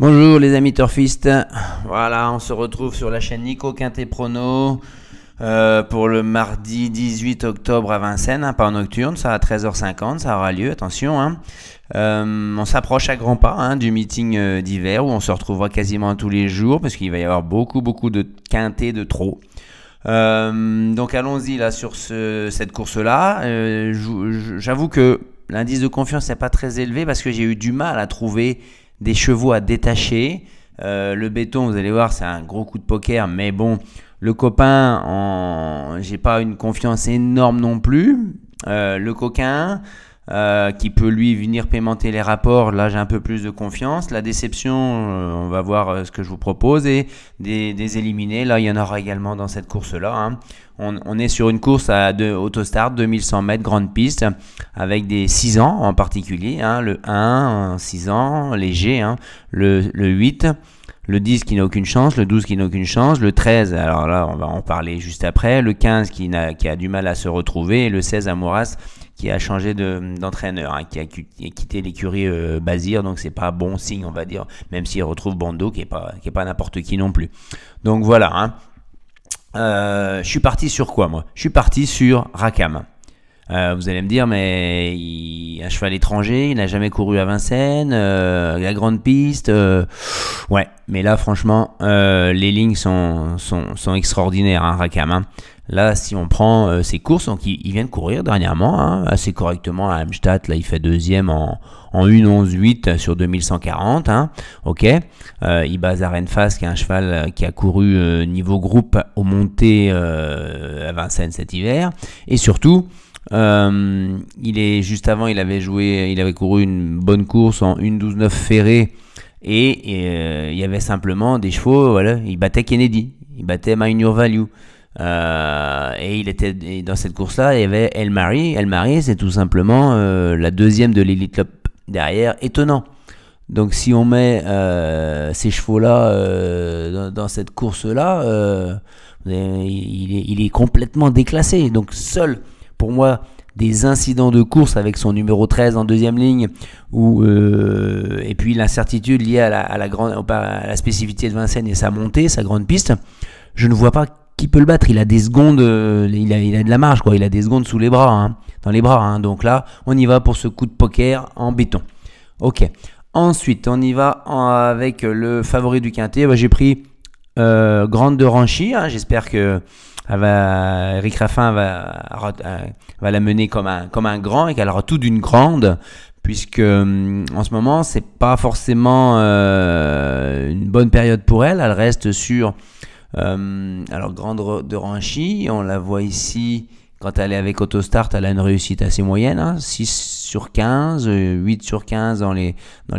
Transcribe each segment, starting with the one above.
Bonjour les amis turfistes, voilà on se retrouve sur la chaîne Nico Quintet Prono pour le mardi 18 octobre à Vincennes, pas en nocturne, ça à 13h50, ça aura lieu, attention. On s'approche à grands pas du meeting d'hiver où on se retrouvera quasiment tous les jours parce qu'il va y avoir beaucoup de quintés de trop. Donc allons-y là sur cette course-là. J'avoue que l'indice de confiance n'est pas très élevé parce que j'ai eu du mal à trouver des chevaux à détacher. Le béton, vous allez voir, c'est un gros coup de poker, mais bon, le copain, j'ai pas une confiance énorme non plus. Le coquin, qui peut lui venir paiementer les rapports, là j'ai un peu plus de confiance. La déception, on va voir ce que je vous propose, et des éliminés, là il y en aura également dans cette course-là. On est sur une course à autostart, 2100 mètres, grande piste, avec des 6 ans en particulier, le 1, 6 ans, léger, le 8, le 10 qui n'a aucune chance, le 12 qui n'a aucune chance, le 13, alors là on va en parler juste après, le 15 qui a du mal à se retrouver, et le 16 Amoras qui a changé d'entraîneur, qui a quitté l'écurie Bazir, donc c'est pas bon signe on va dire, même s'il retrouve Bando qui est pas n'importe qui non plus. Donc voilà. Je suis parti sur quoi moi? Je suis parti sur Rakam. Vous allez me dire, mais un cheval étranger, il n'a jamais couru à Vincennes, la grande piste, ouais, mais là franchement, les lignes sont extraordinaires, Rakam. Là, si on prend ses courses, donc il vient de courir dernièrement, assez correctement à Amstatt, là il fait deuxième en 1:11:8 sur 2140, ok. Il bat Zarenfas, qui est un cheval qui a couru niveau groupe au monté à Vincennes cet hiver, et surtout, juste avant, il avait couru une bonne course en 1:12:9 ferré, et il y avait simplement des chevaux, voilà, il battait Kennedy, il battait Minor Value. Et dans cette course-là, il y avait El Mari. El Mari, c'est tout simplement la deuxième de l'Elite Club derrière, étonnant. Donc si on met ces chevaux-là dans cette course-là, il est complètement déclassé. Donc seul, pour moi, des incidents de course avec son numéro 13 en deuxième ligne, et puis l'incertitude liée à la spécificité de Vincennes et sa montée, sa grande piste, je ne vois pas qui peut le battre. Il a des secondes, il a de la marge, quoi. Il a des secondes sous les bras, dans les bras. Donc là, on y va pour ce coup de poker en béton. Ok. Ensuite, on y va avec le favori du quintet. J'ai pris Grande de Ranchy. J'espère que Eric Raffin va la mener comme un grand, et qu'elle aura tout d'une grande, puisque en ce moment, c'est pas forcément une bonne période pour elle. Elle reste sur alors Grande de Ranchy, on la voit ici, quand elle est avec Autostart, elle a une réussite assez moyenne, 6/15, 8/15 dans les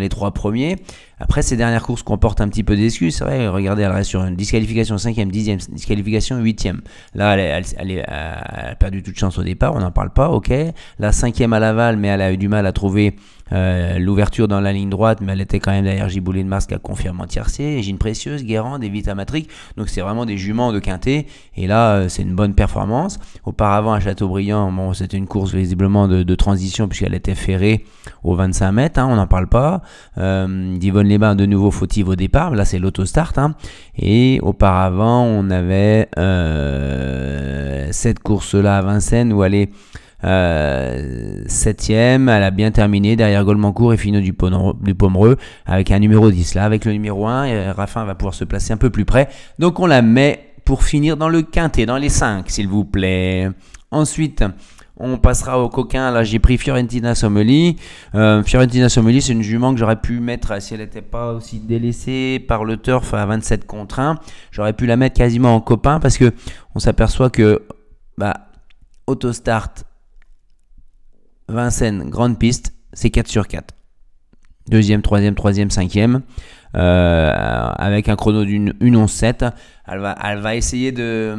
3 premiers. Après, ces dernières courses comportent un petit peu d'excuses, c'est vrai, regardez, elle reste sur une disqualification 5e, 10e, disqualification 8e. Là, elle a perdu toute chance au départ, on n'en parle pas, ok. La 5e à Laval, mais elle a eu du mal à trouver l'ouverture dans la ligne droite, mais elle était quand même derrière Giboulet de Mars qui a confirmé en tiercé, Gine Précieuse, Guérande et Vitamatric, donc c'est vraiment des juments de quintet, et là c'est une bonne performance. Auparavant à Châteaubriand, bon, c'était une course visiblement de transition puisqu'elle était ferrée aux 25 mètres, on n'en parle pas. Divonne-les-Bains de nouveau fautive au départ, là c'est l'autostart, et auparavant on avait cette course là à Vincennes où elle est 7e, elle a bien terminé derrière Goldmancourt et Finot du Pomereux avec un numéro 10 là, avec le numéro 1, et Raffin va pouvoir se placer un peu plus près, donc on la met pour finir dans le quintet, dans les 5 s'il vous plaît. Ensuite on passera au coquin. Là, j'ai pris Fiorentina Someli. Fiorentina Someli, c'est une jument que j'aurais pu mettre, si elle n'était pas aussi délaissée par le turf à 27/1. J'aurais pu la mettre quasiment en copain parce que on s'aperçoit que Autostart, Vincennes, grande piste, c'est 4/4. Deuxième, troisième, 5e. Avec un chrono d'une 1:11:7. Elle va essayer de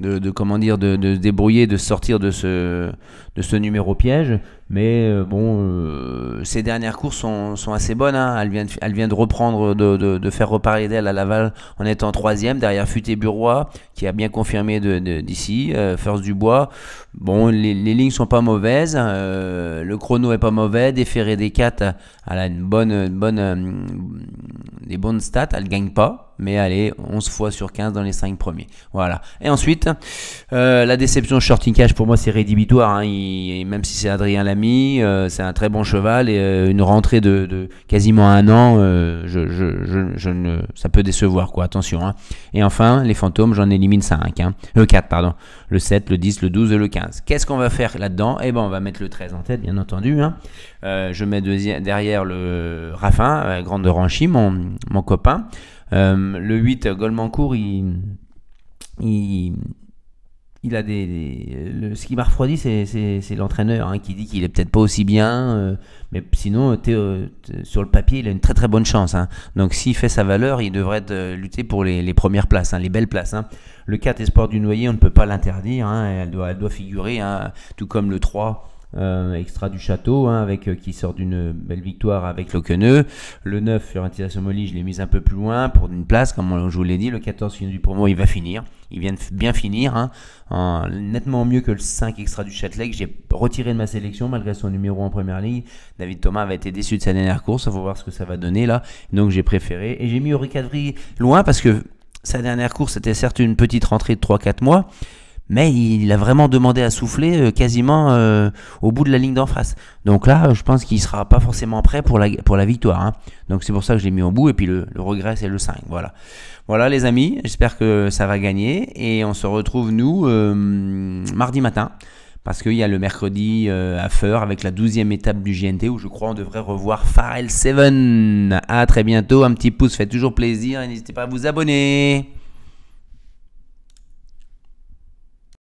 se débrouiller, de sortir de ce numéro piège, mais ses dernières courses sont assez bonnes, elle vient de reprendre, de faire reparler d'elle à Laval en étant 3e derrière Futé-Burois qui a bien confirmé d'ici, First Dubois. Bon, les lignes sont pas mauvaises, le chrono est pas mauvais, Déferré des 4, elle a une bonne des bonnes stats. Elle ne gagne pas, mais elle est 11 fois sur 15 dans les 5 premiers. Voilà. Et ensuite, la déception Shorting Cash, pour moi, c'est rédhibitoire. Hein. Même si c'est Adrien Lamy, c'est un très bon cheval et une rentrée de quasiment un an, ça peut décevoir, quoi. Attention. Hein. Et enfin, les fantômes, j'en élimine 5. Hein. 4, pardon. Le 7, le 10, le 12 et le 15. Qu'est-ce qu'on va faire là-dedans? Eh ben, on va mettre le 13 en tête, bien entendu. Hein. Je mets derrière le Raffin, Grande Ranchy, mon copain. Le 8, Goldmancourt, il a ce qui m'a refroidi, c'est l'entraîneur hein, qui dit qu'il est peut-être pas aussi bien, mais sinon sur le papier il a une très très bonne chance. Hein. Donc s'il fait sa valeur, il devrait lutter pour les premières places, hein, les belles places. Hein. Le 4 Espoir du Noyer, on ne peut pas l'interdire, hein, elle doit figurer, hein, tout comme le 3. Extra du château hein, qui sort d'une belle victoire avec Loqueneux. Le 9 Fiorentina Somoli, je l'ai mis un peu plus loin pour une place comme je vous l'ai dit. Le 14 Finale du Promo, il va finir, il vient de bien finir hein, nettement mieux que le 5 Extra du Châtelet que j'ai retiré de ma sélection malgré son numéro en première ligue. David Thomas avait été déçu de sa dernière course, il faut voir ce que ça va donner là, donc j'ai préféré et j'ai mis Henri Cadry loin parce que sa dernière course c'était certes une petite rentrée de 3-4 mois, mais il a vraiment demandé à souffler quasiment au bout de la ligne d'en face. Donc là, je pense qu'il ne sera pas forcément prêt pour la victoire. Hein. Donc c'est pour ça que je l'ai mis au bout. Et puis le regret, c'est le 5. Voilà les amis, j'espère que ça va gagner. Et on se retrouve, nous, mardi matin. Parce qu'il y a le mercredi à Feur avec la 12e étape du GNT où je crois on devrait revoir Pharrell 7. À très bientôt, un petit pouce fait toujours plaisir et n'hésitez pas à vous abonner.